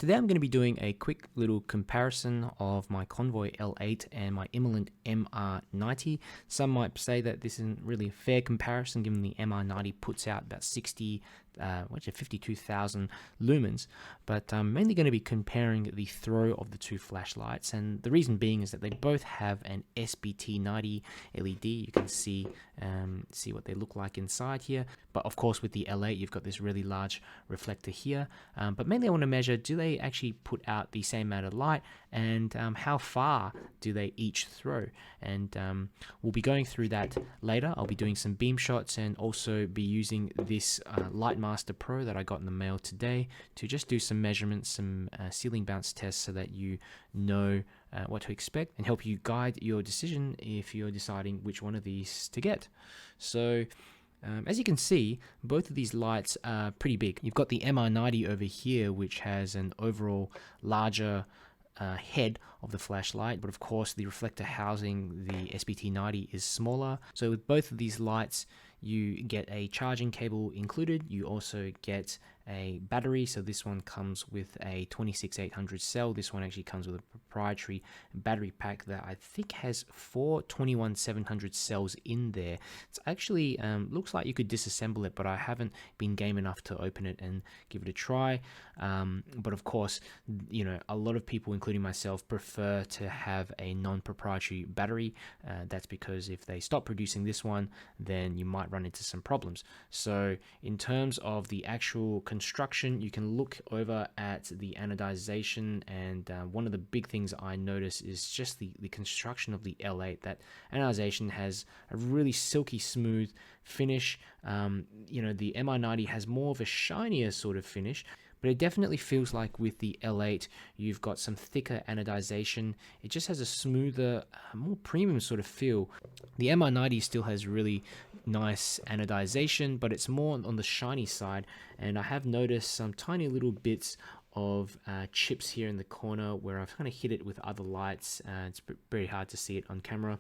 Today I'm going to be doing a quick little comparison of my Convoy L8 and my Emerald MR90. Some might say that this isn't really a fair comparison given the MR90 puts out about 52,000 lumens, but I'm mainly going to be comparing the throw of the two flashlights, and the reason being is that they both have an SBT90 LED. You can see what they look like inside here, but of course with the L8 you've got this really large reflector here, but mainly I want to measure, do they actually put out the same amount of light, and how far do they each throw? And we'll be going through that later. I'll be doing some beam shots and also be using this Lightmaster Pro that I got in the mail today to just do some measurements, some ceiling bounce tests, so that you know what to expect and help you guide your decision if you're deciding which one of these to get. So as you can see, both of these lights are pretty big. You've got the MR90 over here, which has an overall larger head of the flashlight, but of course the reflector housing the SBT90 is smaller. So with both of these lights you get a charging cable included. You also get a battery, so this one comes with a 26800 cell. This one actually comes with a proprietary battery pack that I think has 4 21700 cells in there. It's actually looks like you could disassemble it, but I haven't been game enough to open it and give it a try. But of course, you know, a lot of people, including myself, prefer to have a non-proprietary battery. That's because if they stop producing this one, then you might run into some problems. So in terms of the actual construction, you can look over at the anodization, and one of the big things I notice is just the construction of the L8. That anodization has a really silky smooth finish. You know, the MR90 has more of a shinier sort of finish, but it definitely feels like with the L8 you've got some thicker anodization. It just has a smoother, more premium sort of feel. The MR90 still has really nice anodization, but it's more on the shiny side, and I have noticed some tiny little bits of chips here in the corner where I've kind of hit it with other lights. It's very hard to see it on camera.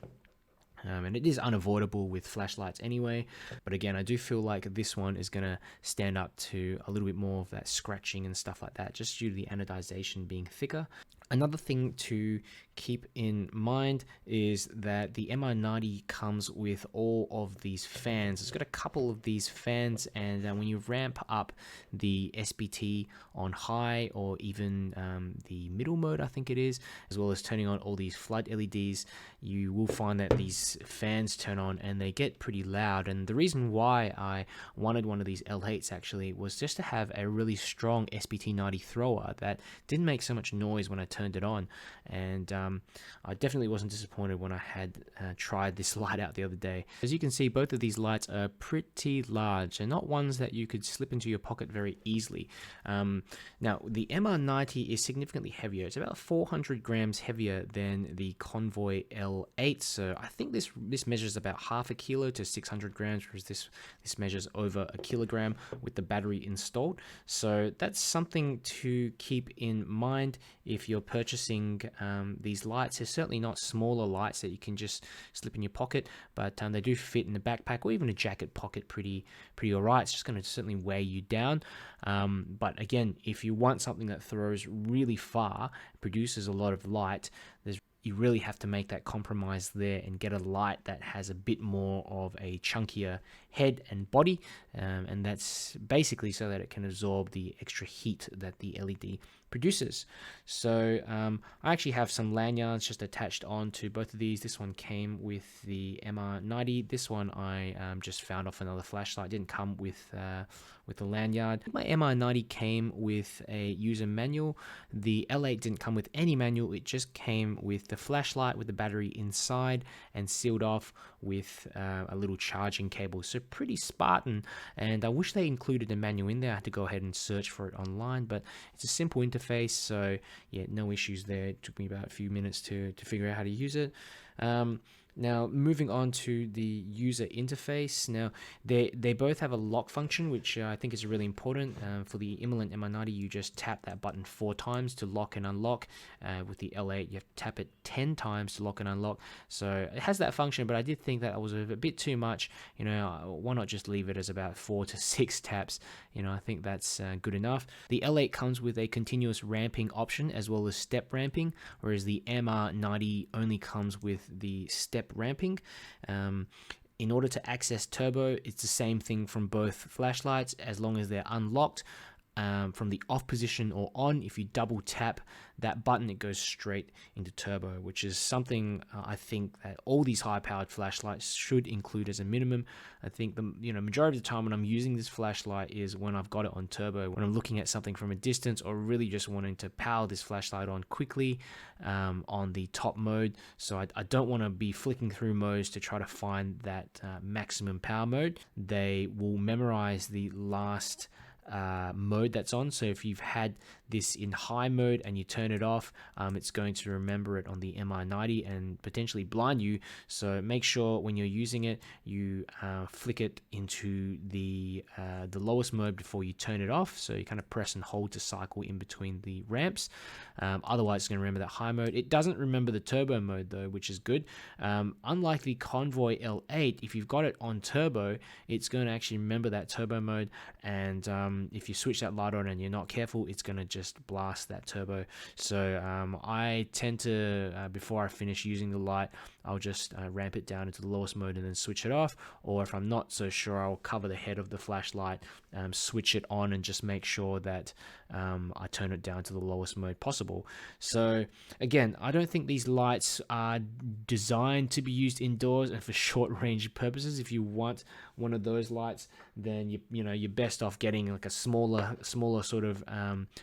And it is unavoidable with flashlights anyway, but again, I do feel like this one is going to stand up to a little bit more of that scratching and stuff like that, just due to the anodization being thicker. Another thing to keep in mind is that the MR90 comes with all of these fans. It's got a couple of these fans, and when you ramp up the SBT on high, or even the middle mode I think it is, as well as turning on all these flood LEDs, you will find that these fans turn on and they get pretty loud. And the reason why I wanted one of these L8s actually was just to have a really strong SBT90 thrower that didn't make so much noise when I turned it on. And I definitely wasn't disappointed when I had tried this light out the other day. As you can see, both of these lights are pretty large and not ones that you could slip into your pocket very easily. Now the MR90 is significantly heavier. It's about 400 grams heavier than the Convoy L8, so I think this measures about half a kilo to 600 grams, whereas this measures over a kilogram with the battery installed. So that's something to keep in mind if you're purchasing these lights. They're certainly not smaller lights that you can just slip in your pocket, but they do fit in the backpack or even a jacket pocket pretty alright. It's just going to certainly weigh you down. But again, if you want something that throws really far, produces a lot of light, you really have to make that compromise there and get a light that has a bit more of a chunkier head and body, and that's basically so that it can absorb the extra heat that the LED produces. So I actually have some lanyards just attached on to both of these. This one came with the MR90. This one I just found off another flashlight. It didn't come with the lanyard. My MR90 came with a user manual. The L8 didn't come with any manual. It just came with the flashlight with the battery inside and sealed off with a little charging cable. So pretty Spartan, and I wish they included a manual in there. I had to go ahead and search for it online, but it's a simple interface, so yeah, no issues there. It took me about a few minutes to figure out how to use it. Now, moving on to the user interface. Now, they both have a lock function, which I think is really important. For the Immelin MI90, you just tap that button 4 times to lock and unlock. With the L8, you have to tap it 10 times to lock and unlock. So it has that function, but I did think that was a bit too much. You know, why not just leave it as about 4 to 6 taps? You know, I think that's good enough. The L8 comes with a continuous ramping option as well as step ramping, whereas the MR90 only comes with the step ramping. In order to access turbo, it's the same thing from both flashlights as long as they're unlocked. From the off position or on, if you double tap that button, it goes straight into turbo, which is something I think that all these high-powered flashlights should include as a minimum. I think the majority of the time when I'm using this flashlight is when I've got it on turbo, when I'm looking at something from a distance or really just wanting to power this flashlight on quickly on the top mode. So I don't want to be flicking through modes to try to find that maximum power mode. They will memorize the last mode that's on. So if you've had this in high mode and you turn it off, it's going to remember it on the MI90 and potentially blind you. So make sure when you're using it, you flick it into the lowest mode before you turn it off. So you kind of press and hold to cycle in between the ramps. Otherwise, it's going to remember that high mode. It doesn't remember the turbo mode though, which is good. Unlike the Convoy L8, if you've got it on turbo, it's going to actually remember that turbo mode, and if you switch that light on and you're not careful, it's going to just blast that turbo. So I tend to, before I finish using the light, I'll just ramp it down into the lowest mode and then switch it off. Or if I'm not so sure, I'll cover the head of the flashlight, switch it on, and just make sure that I turn it down to the lowest mode possible. So again, I don't think these lights are designed to be used indoors and for short range purposes. If you want one of those lights, then you're best off getting like a smaller sort of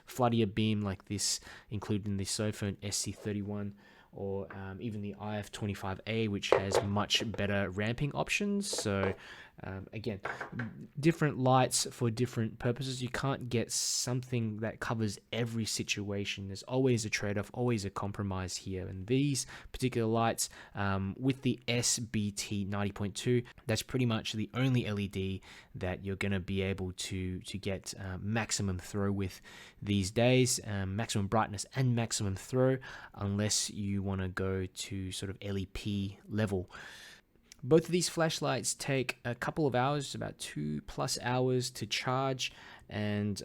floodier beam like this, including the Sofone SC31 or even the IF25A, which has much better ramping options. So again, different lights for different purposes. You can't get something that covers every situation. There's always a trade-off, always a compromise here. And these particular lights with the SBT 90.2, that's pretty much the only LED that you're going to be able to get maximum throw with these days, maximum brightness and maximum throw, unless you want to go to sort of LEP level. Both of these flashlights take a couple of hours, about 2+ hours to charge. And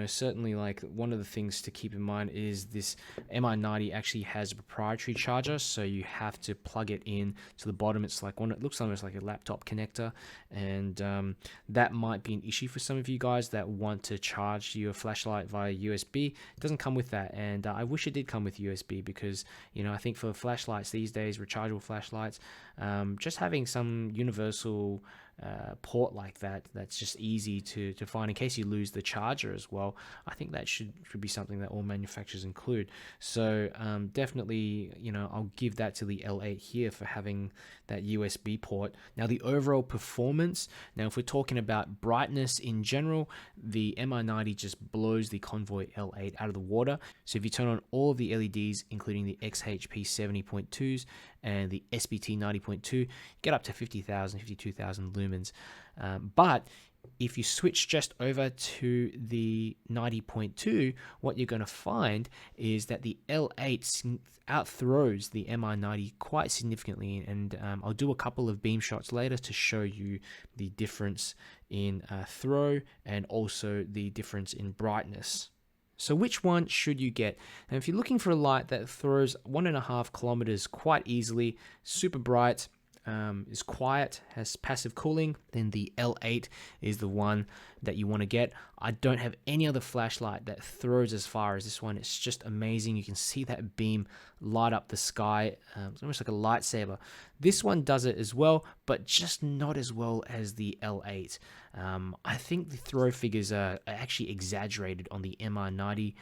certainly, like, one of the things to keep in mind is this MI90 actually has a proprietary charger, so you have to plug it in to the bottom. It's like it looks almost like a laptop connector, and that might be an issue for some of you guys that want to charge your flashlight via USB. It doesn't come with that, and I wish it did come with USB, because I think for flashlights these days, rechargeable flashlights, just having some universal port like that's just easy to find in case you lose the charger as well. I think that should be something that all manufacturers include. So definitely, I'll give that to the L8 here for having that USB port. Now, the overall performance, now if we're talking about brightness in general, the MI90 just blows the Convoy L8 out of the water. So if you turn on all of the LEDs, including the XHP 70.2s and the SBT 90.2, get up to 50,000, 52,000 lumens. But if you switch just over to the 90.2, what you're going to find is that the L8 outthrows the MI90 quite significantly, and I'll do a couple of beam shots later to show you the difference in throw and also the difference in brightness. So which one should you get? And if you're looking for a light that throws 1.5 kilometers quite easily, super bright, is quiet, has passive cooling, then the L8 is the one that you want to get. I don't have any other flashlight that throws as far as this one. It's just amazing. You can see that beam light up the sky. It's almost like a lightsaber. This one does it as well, but just not as well as the L8. I think the throw figures are actually exaggerated on the MI90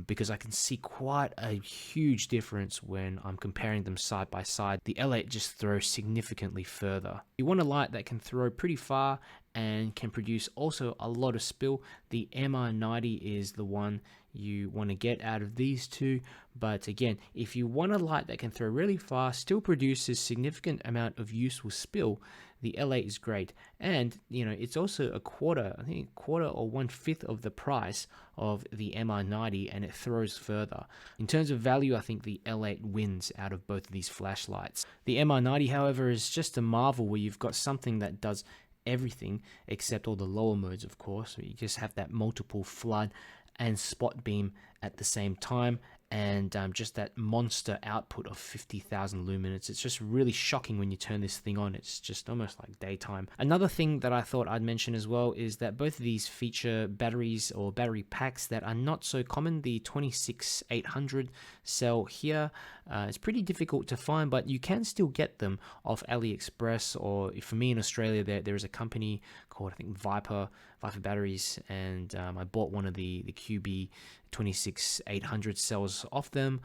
because I can see quite a huge difference when I'm comparing them side by side. The L8 just throws significantly further. You want a light that can throw pretty far and can produce also a lot of spill. The MI90 is the one you want to get out of these two. But again, if you want a light that can throw really fast, still produces significant amount of useful spill, the L8 is great. And it's also a quarter, I think a quarter or 1/5 of the price of the MR90, and it throws further. In terms of value, I think the L8 wins out of both of these flashlights. The MR90, however, is just a marvel where you've got something that does everything except all the lower modes, of course. So you just have that multiple flood and spot beam at the same time, and just that monster output of 50,000 lumens. It's just really shocking when you turn this thing on. It's just almost like daytime. Another thing that I thought I'd mention as well is that both of these feature batteries or battery packs that are not so common. The 26800 cell here is pretty difficult to find, but you can still get them off AliExpress, or for me in Australia, there is a company called, I think, Viper Batteries, and I bought one of the QB 26800 cells off them,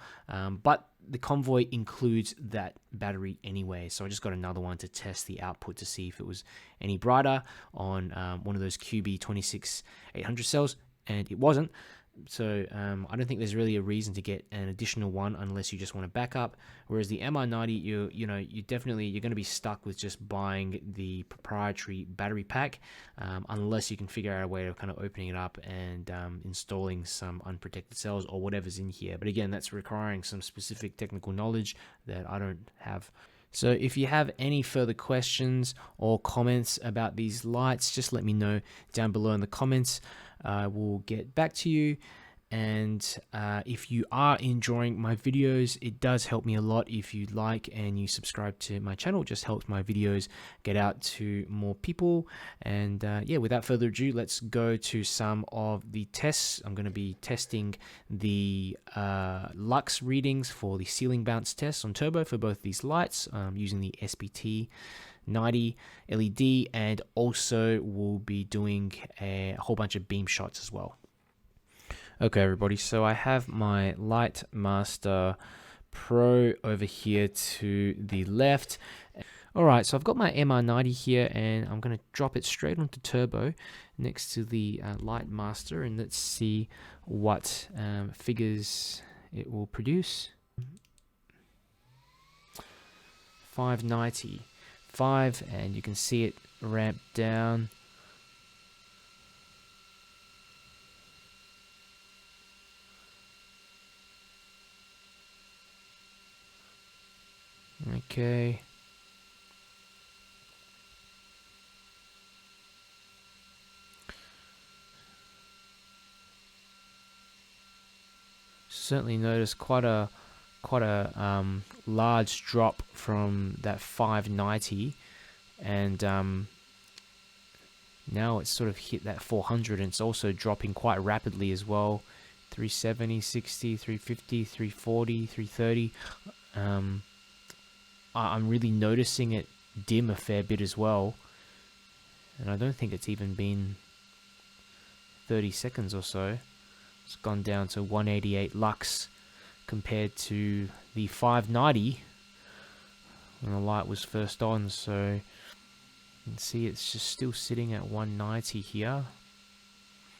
but the Convoy includes that battery anyway, so I just got another one to test the output to see if it was any brighter on one of those QB 26800 cells, and it wasn't. So I don't think there's really a reason to get an additional one unless you just want to back up. Whereas the MR90, you're going to be stuck with just buying the proprietary battery pack, unless you can figure out a way of kind of opening it up and installing some unprotected cells or whatever's in here. But again, that's requiring some specific technical knowledge that I don't have. So if you have any further questions or comments about these lights, just let me know down below in the comments. I will get back to you. And if you are enjoying my videos, it does help me a lot if you like and you subscribe to my channel. It just helps my videos get out to more people. And yeah, without further ado, let's go to some of the tests. I'm going to be testing the lux readings for the ceiling bounce test on turbo for both these lights, using the SBT 90 LED, and also we'll be doing a whole bunch of beam shots as well. Okay, everybody, so I have my Lightmaster Pro over here to the left. Alright, so I've got my MR90 here, and I'm going to drop it straight onto turbo next to the Lightmaster, and let's see what figures it will produce. 590. 5, and you can see it ramp down. Okay. Certainly notice quite a large drop from that 590, and now it's sort of hit that 400, and it's also dropping quite rapidly as well. 370, 60, 350, 340, 330. I'm really noticing it dim a fair bit as well, and I don't think it's even been 30 seconds or so. It's gone down to 188 lux compared to the 590 when the light was first on. So you can see it's just still sitting at 190 here.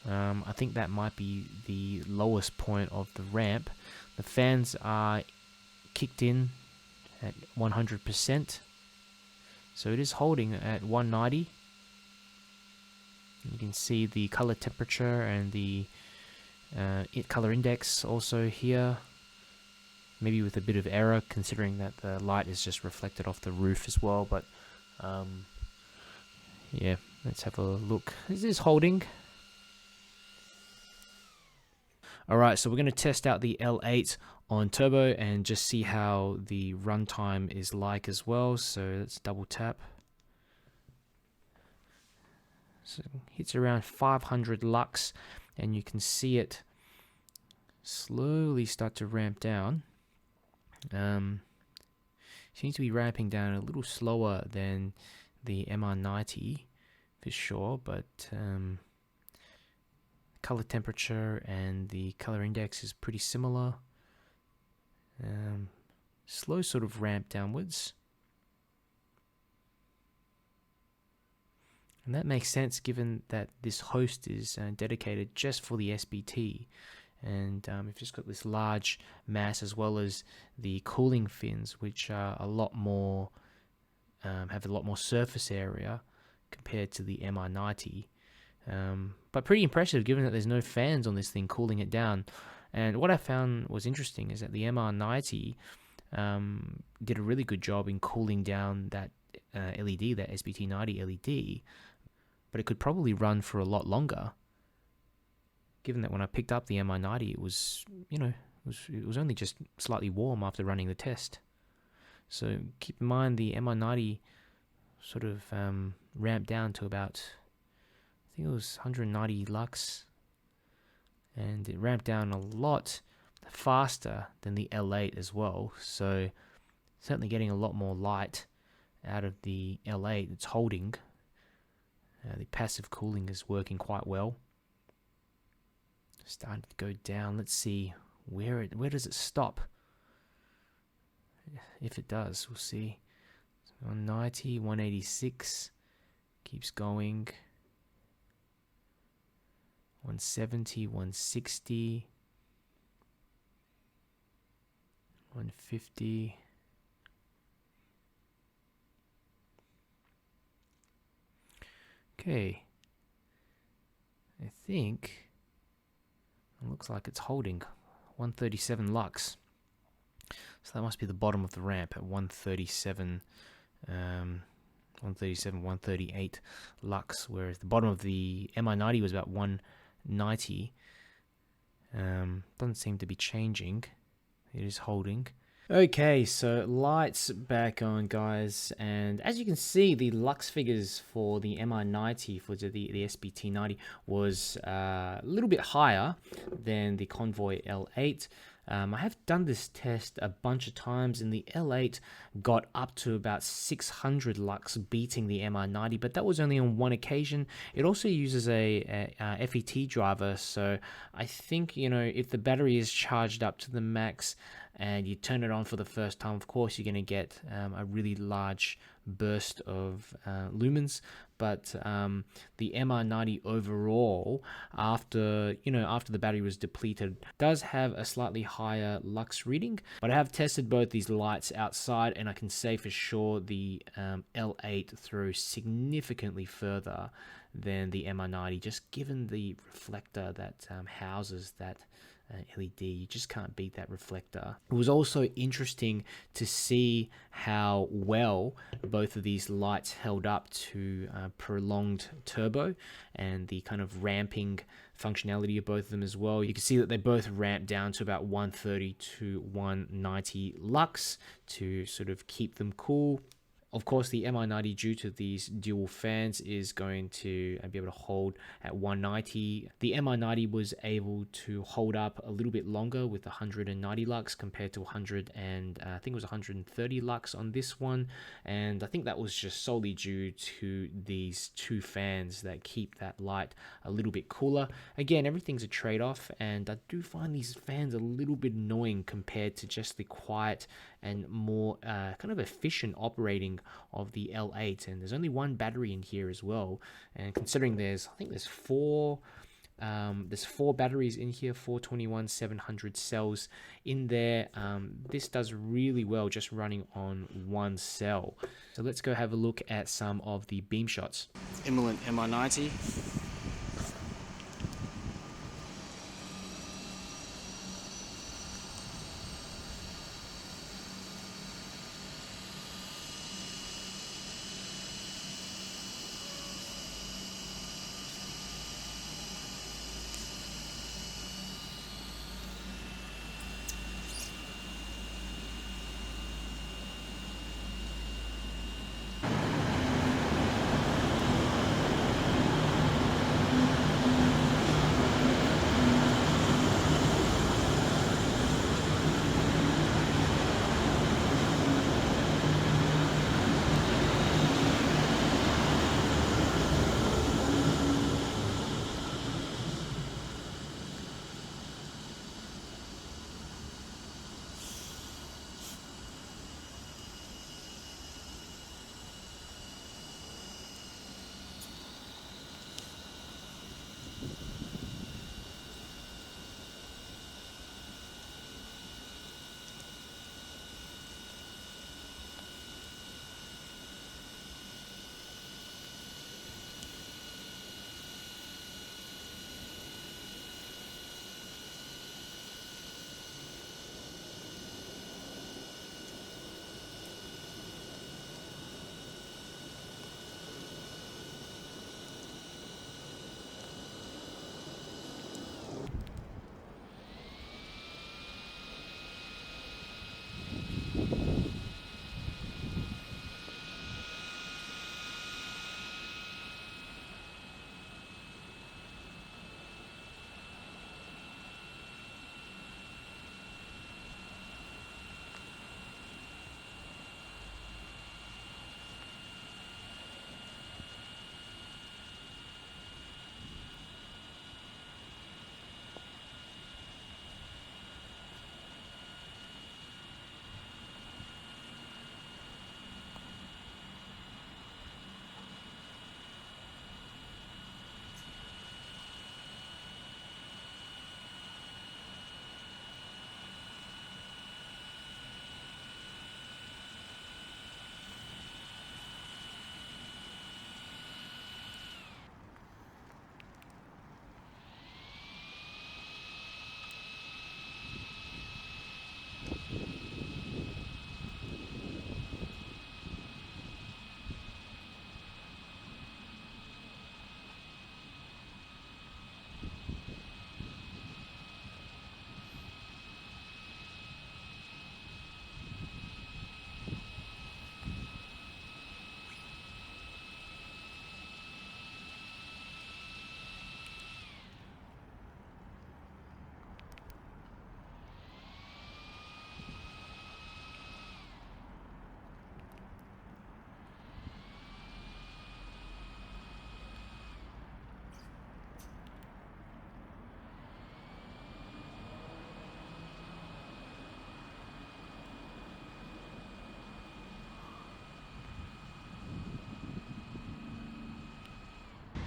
I think that might be the lowest point of the ramp. The fans are kicked in at 100%, so it is holding at 190. You can see the color temperature and the color index also here, maybe with a bit of error considering that the light is just reflected off the roof as well, but yeah, let's have a look. This is holding. Alright, so we're going to test out the L8 on turbo and just see how the runtime is like as well. So let's double tap. So it hits around 500 lux, and you can see it slowly start to ramp down. Seems to be ramping down a little slower than the MR90 for sure, but color temperature and the color index is pretty similar. Slow sort of ramp downwards, and that makes sense given that this host is dedicated just for the SBT, and we've just got this large mass, as well as the cooling fins, which are a lot more have a lot more surface area compared to the MR90. But pretty impressive, given that there's no fans on this thing cooling it down. And what I found was interesting is that the MR90 did a really good job in cooling down that LED, that SBT90 LED, but it could probably run for a lot longer. Given that when I picked up the MR90, it was, it was only just slightly warm after running the test. So keep in mind the MR90 sort of ramped down to about, I think it was 190 lux, and it ramped down a lot faster than the L8 as well. So certainly getting a lot more light out of the L8 it's holding. The passive cooling is working quite well. Starting to go down. Let's see where does it stop. If it does, we'll see. 190, 186, keeps going. 170, 160, 150. Okay. I think it looks like it's holding 137 lux. So that must be the bottom of the ramp at 137, 138 lux, whereas the bottom of the MI90 was about 190. Doesn't seem to be changing. It is holding. Okay, so lights back on, guys, and as you can see, the lux figures for the MI90, for the SBT90, was a little bit higher than the Convoy L8. I have done this test a bunch of times, and the L8 got up to about 600 lux, beating the MR90, but that was only on one occasion. It also uses a FET driver, so I think, if the battery is charged up to the max and you turn it on for the first time, of course, you're going to get a really large burst of lumens. But the MR90 overall, after the battery was depleted, does have a slightly higher lux reading. But I have tested both these lights outside, and I can say for sure the L8 throws significantly further than the MR90, just given the reflector that houses that LED. You just can't beat that reflector. It was also interesting to see how well both of these lights held up to prolonged turbo and the kind of ramping functionality of both of them as well. You can see that they both ramp down to about 130 to 190 lux to sort of keep them cool. Of course, the MI90, due to these dual fans, is going to be able to hold at 190. The MI90 was able to hold up a little bit longer with 190 lux compared to 100 and I think it was 130 lux on this one. And I think that was just solely due to these two fans that keep that light a little bit cooler. Again, everything's a trade-off, and I do find these fans a little bit annoying compared to just the quiet and more kind of efficient operating of the L8. And there's only one battery in here as well, and considering I think there's four batteries in here, 421-700 cells in there. This does really well just running on one cell. So let's go have a look at some of the beam shots. Immolent MI90.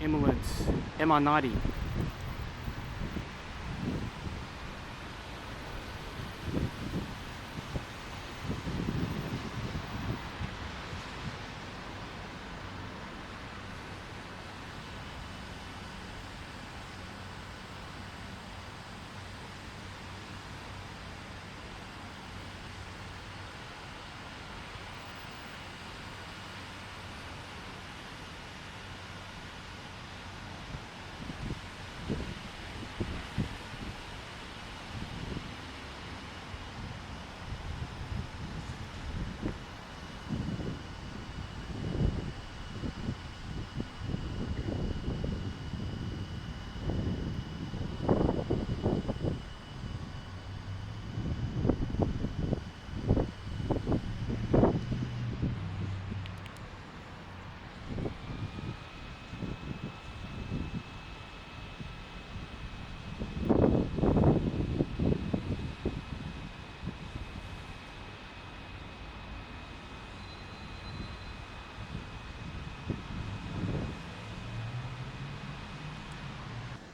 Emerald's MR90.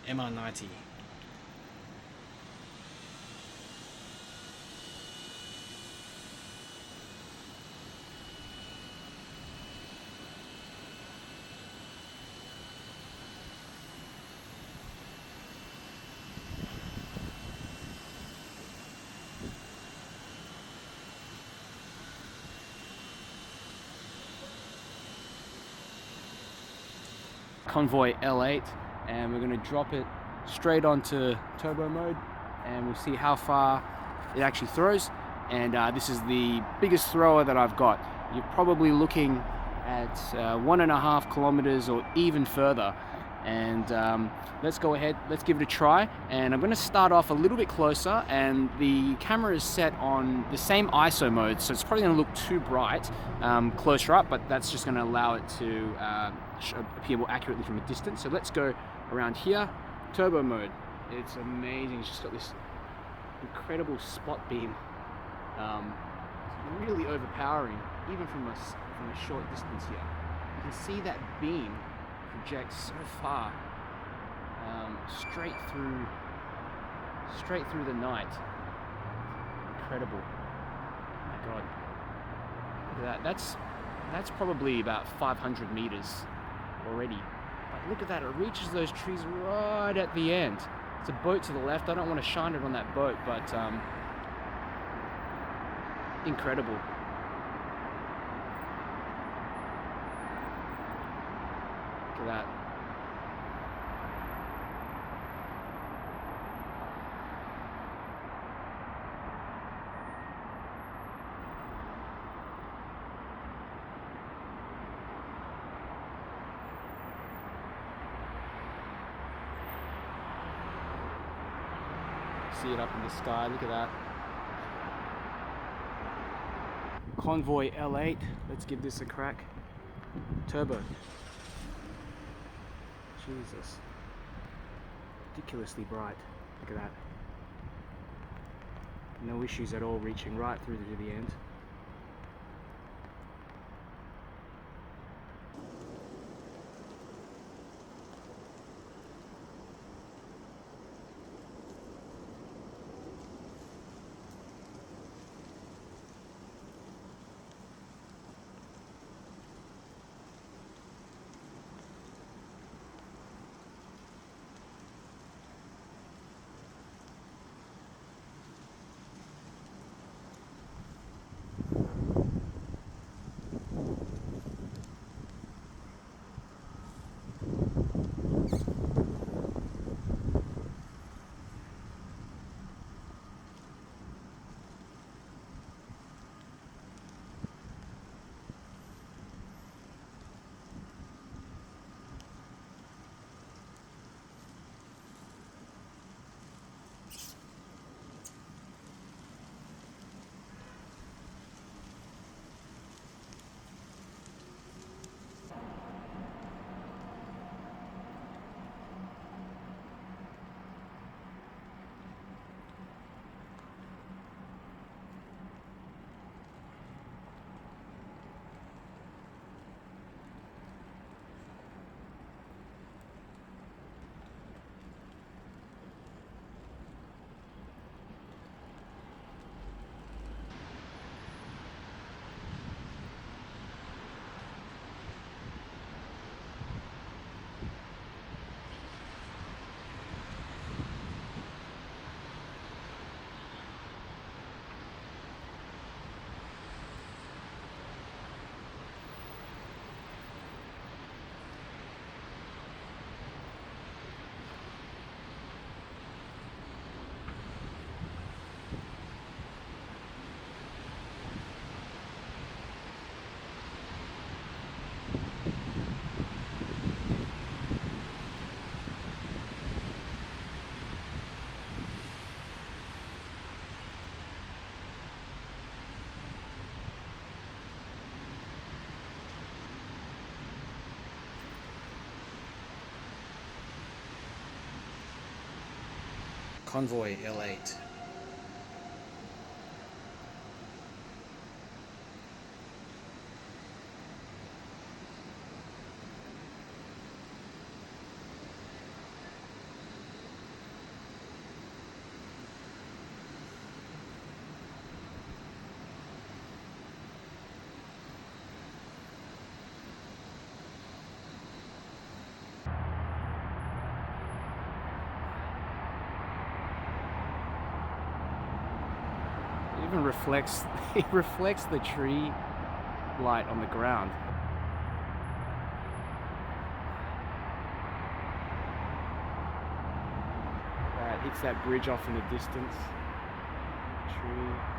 MR90. Convoy L8, and we're going to drop it straight onto turbo mode, and we'll see how far it actually throws. And this is the biggest thrower that I've got. You're probably looking at 1.5 kilometers or even further. And let's go ahead, let's give it a try. And I'm going to start off a little bit closer, and the camera is set on the same ISO mode, so it's probably going to look too bright closer up, but that's just going to allow it to appear more accurately from a distance. So let's go around here, turbo mode. It's amazing. It's just got this incredible spot beam. It's really overpowering, even from a short distance here. You can see that beam project so far, straight through the night. Incredible. Oh my God. Look at that. That's probably about 500 meters already. But look at that. It reaches those trees right at the end. It's a boat to the left. I don't want to shine it on that boat, but incredible. Look at that. See it up in the sky. Look at that. Convoy L8. Let's give this a crack. Turbo. Jesus. Ridiculously bright. Look at that. No issues at all, reaching right through to the end. Convoy L8. It even reflects, it reflects the tree light on the ground. That hits that bridge off in the distance. Tree.